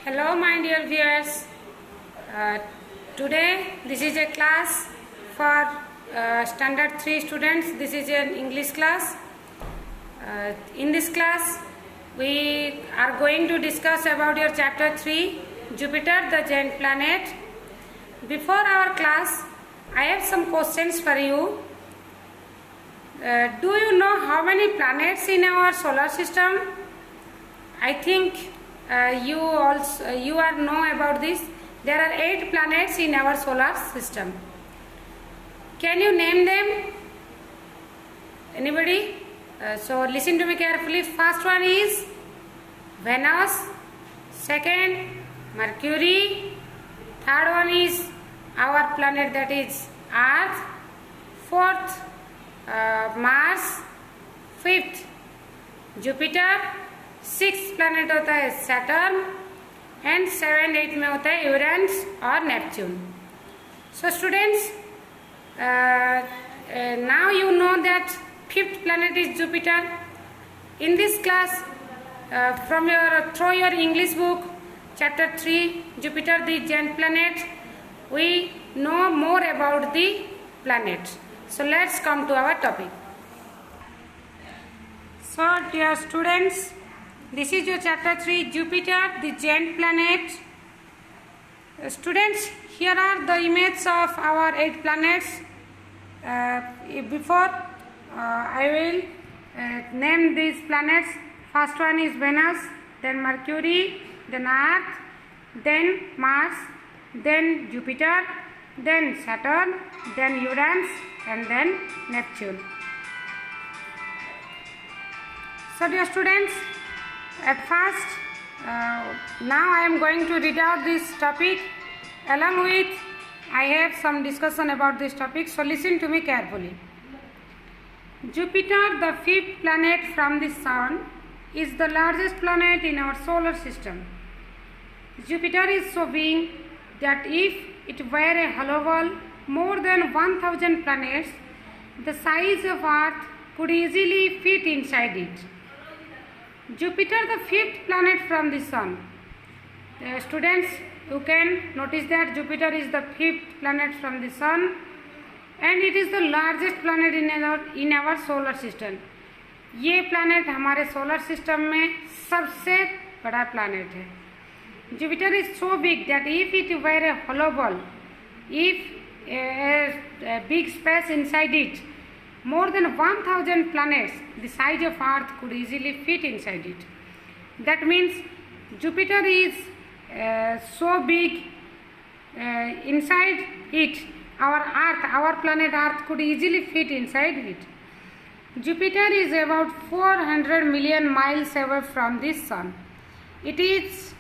Hello my dear viewers. Today this is a class for standard 3 students. This is an English class. In this class we are going to discuss about your chapter 3, Jupiter, the giant planet. Before our class I have some questions for you. Do you know how many planets in our solar system? I think you are know about this. There are 8 planets in our solar system. Can you name them? Anybody? So listen to me carefully. First one is Venus. Second, Mercury. Third one is our planet, that is Earth. Fourth, Mars. Fifth, Jupiter. 6th planet होता है Saturn and 7, 8 में होता है Uranus और Neptune. So students, now you know that 5th planet is Jupiter. In this class, through your English book, chapter 3, Jupiter, the giant planet, we know more about the planet. So let's come to our topic. So dear students, this is your chapter 3, Jupiter, the giant planet. Students, here are the images of our 8 planets. Before I will name these planets. First one is Venus, then Mercury, then Earth, then Mars, then Jupiter, then Saturn, then Uranus, and then Neptune. So dear students, at first, now I am going to read out this topic. Along with, I have some discussion about this topic. So listen to me carefully. Jupiter, the 5th planet from the Sun, is the largest planet in our solar system. Jupiter is so big that if it were a hollow ball, more than 1000 planets, the size of Earth, could easily fit inside it. Jupiter, the 5th planet from the Sun. Students, you can notice that Jupiter is the 5th planet from the Sun and it is the largest planet in our solar system. ये planet हमारे solar system में सबसे बड़ा planet है. Jupiter is so big that if it were a hollow ball, if a big space inside it, more than 1000 planets, the size of Earth, could easily fit inside it. That means Jupiter is so big, inside it, our Earth, our planet Earth, could easily fit inside it. Jupiter is about 400 million miles away from the Sun. It is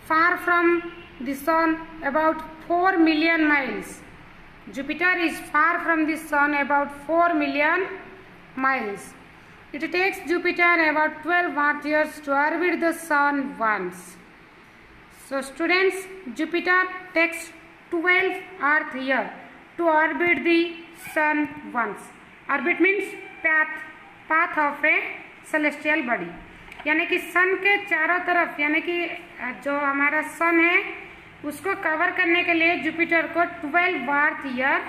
far from the Sun about 4 million miles. Jupiter is far from the Sun about 4 million miles. It takes Jupiter about 12 Earth years to orbit the Sun once. So students, Jupiter takes 12 Earth years to orbit the Sun once. Orbit means path of a celestial body. यानी कि सन के चारों तरफ, यानी कि जो हमारा सन है उसको कवर करने के लिए जुपिटर को 12 अर्थ ईयर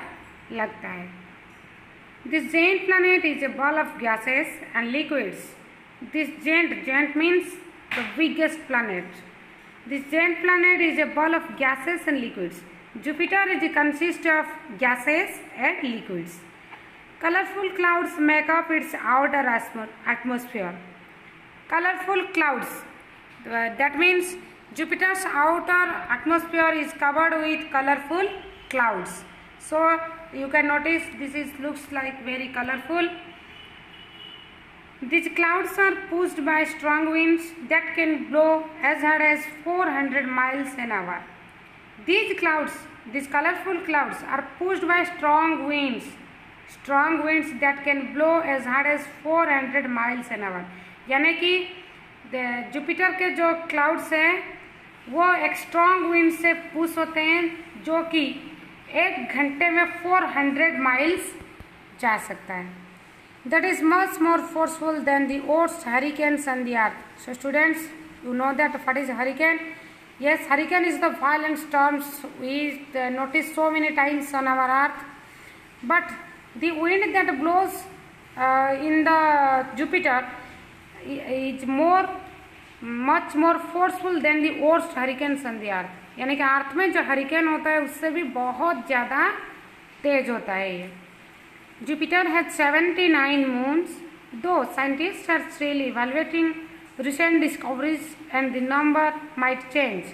लगता है. This giant planet is a ball of gases and liquids. This giant means the biggest planet. This giant planet is a ball of gases and liquids. Jupiter consists of gases and liquids. Colorful clouds make up its outer atmosphere. Colorful clouds, that means Jupiter's outer atmosphere is covered with colorful clouds. So you can notice looks like very colorful. These clouds are pushed by strong winds that can blow as hard as 400 miles an hour. These colorful clouds are pushed by strong winds that can blow as hard as 400 miles an hour. यानी कि Jupiter के जो clouds हैं वो एक strong wind से push होते हैं जो कि 1 घंटे में 400 माइल्स जा सकता है. That is much more forceful than the worst hurricanes on the earth. So students, you know that what is hurricane? Yes, hurricane is the violent storms we notice so many times on our earth, but the wind that blows in the Jupiter is much more forceful than the worst hurricanes on the earth. यानी कि अर्थ में जो hurricane होता है उससे भी बहुत ज़्यादा तेज होता है ये. Jupiter has 79 moons, though scientists are still evaluating recent discoveries and the number might change.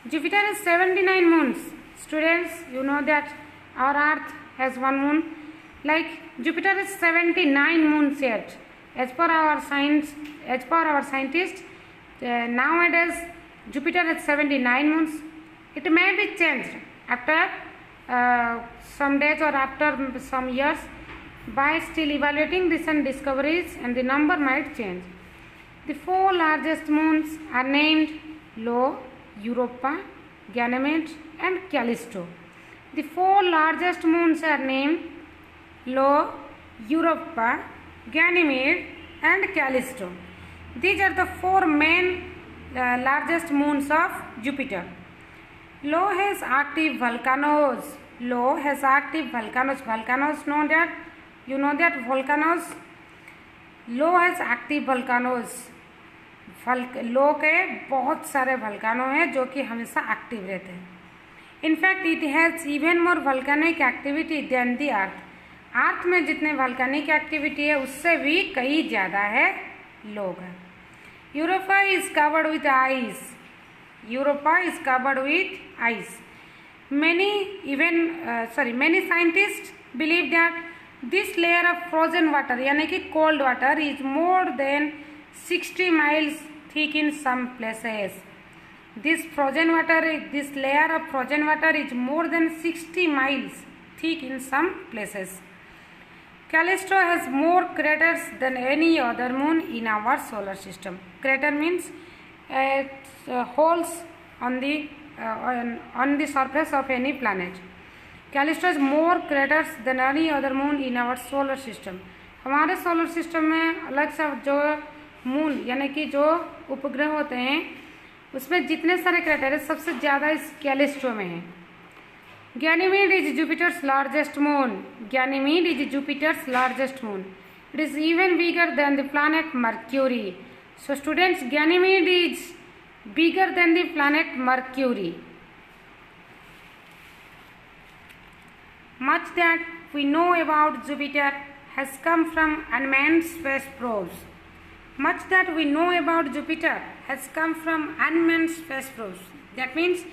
Jupiter has 79 moons. Students, you know that our earth has one moon. Like Jupiter has 79 moons yet. As per our scientists, nowadays Jupiter has 79 moons. It may be changed after some days or after some years. By still evaluating recent discoveries, and the number might change. The 4 largest moons are named Io, Europa, Ganymede and Callisto. The 4 largest moons are named Io, Europa, Ganymede and Callisto. These are the 4 main largest moons of Jupiter. Io has active volcanoes. Io has active volcanoes. Volcanoes know that. You know that volcanoes. लो has active volcanoes. लो के बहुत सारे वोल्कानो हैं जो कि हमेशा active रहते हैं. In fact it has even more volcanic activity than the earth. Earth में जितने वोल्केनिक एक्टिविटी है उससे भी कई ज़्यादा है लो का. Europa is covered with ice. Europa is covered with ice. many scientists believe that this layer of frozen water यानी कि cold water is more than 60 miles thick in some places. This layer of frozen water is more than 60 miles thick in some places. Callisto has more craters than any other moon in our solar system. Crater means holes on the surface of any planet. Callisto has more craters than any other moon in our solar system. हमारे solar system में अलग सा जो moon यानी कि जो उपग्रह होते हैं उसमें जितने सारे क्रेटर है सबसे ज़्यादा इस कैलिस्टो में है. Ganymede is Jupiter's largest moon. Ganymede is Jupiter's largest moon. It is even bigger than the planet Mercury. So students, Ganymede is bigger than the planet Mercury. Much that we know about Jupiter has come from unmanned space probes. Much that we know about Jupiter has come from unmanned space probes. That means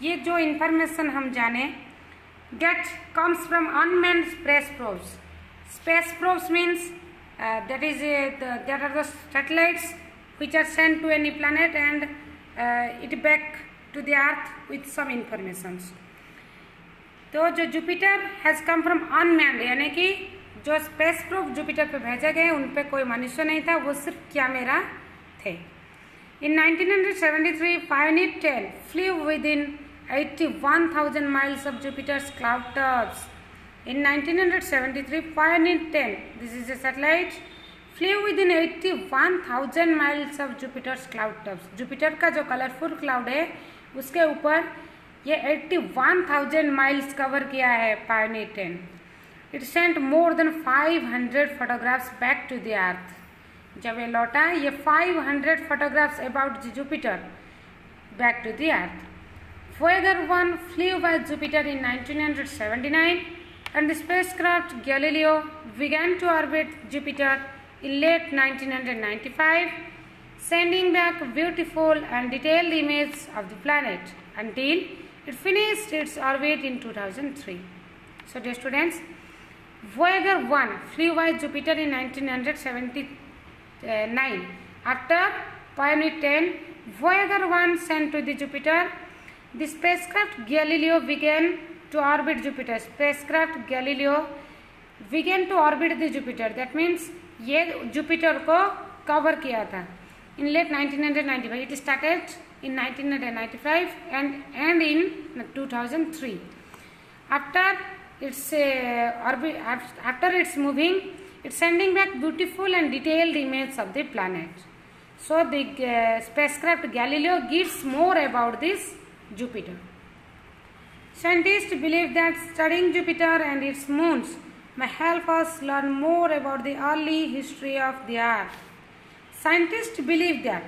ये जो information हम जाने that comes from unmanned space probes. Space probes means that are the satellites which are sent to any planet and it back to the earth with some informations. तो जो Jupiter has come from unmanned यानी कि जो space probe Jupiter पे भेजे गए उन पे कोई मनुष्य नहीं था, वो सिर्फ कैमरा थे. In 1973, Pioneer 10 flew within 81,000 miles of Jupiter's cloud tubes. In 1973, Pioneer 10, this is a satellite, flew within 81,000 miles of Jupiter's cloud tubes. Jupiter का जो कलरफुल क्लाउड है उसके ऊपर ये 81,000 माइल्स कवर किया है Pioneer 10. It sent more than 500 photographs back to the Earth. जब ये लौटा ये 500 photographs about Jupiter back to the Earth. Voyager 1 flew by Jupiter in 1979 and the spacecraft Galileo began to orbit Jupiter in late 1995, sending back beautiful and detailed images of the planet until it finished its orbit in 2003. So dear students, Voyager 1 flew by Jupiter in 1979. After Pioneer 10, Voyager 1 sent to the Jupiter. The spacecraft Galileo began to orbit Jupiter. Spacecraft Galileo began to orbit the Jupiter. That means ये Jupiter को cover किया था in late 1995. It started in 1995 and in 2003. After its moving, it's sending back beautiful and detailed images of the planet. So the spacecraft Galileo gives more about this Jupiter. Scientists believe that studying Jupiter and its moons may help us learn more about the early history of the Earth. Scientists believe that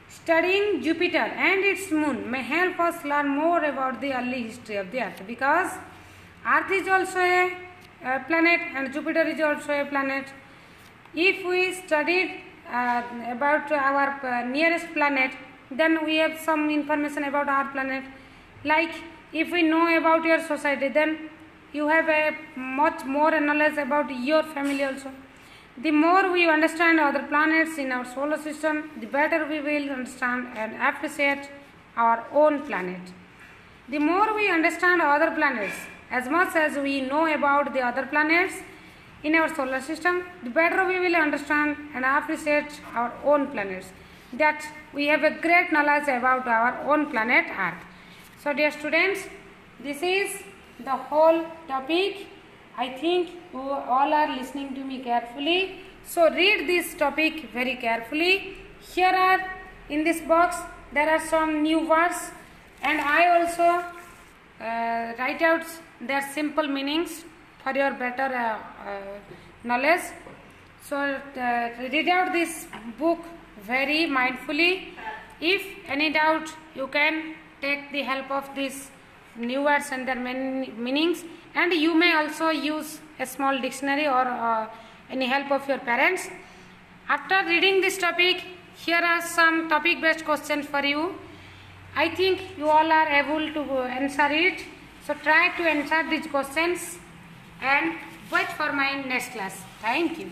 studying Jupiter and its moon may help us learn more about the early history of the Earth, because Earth is also a planet and Jupiter is also a planet. If we studied about our nearest planet, then we have some information about our planet. Like if we know about your society, then you have a much more knowledge about your family also. The more we understand other planets in our solar system, the better we will understand and appreciate our own planet. The more we understand other planets, as much as we know about the other planets in our solar system, the better we will understand and appreciate our own planets. That we have a great knowledge about our own planet Earth. So dear students, this is the whole topic. I think you all are listening to me carefully. So read this topic very carefully. Here are in this box there are some new words, and I also write out their simple meanings for your better knowledge. So read out this book very mindfully. If any doubt, you can take the help of these new words and their meanings, and you may also use a small dictionary or any help of your parents. After reading this topic, here are some topic based questions for you. I think you all are able to answer it. So try to answer these questions and wait for my next class. Thank you.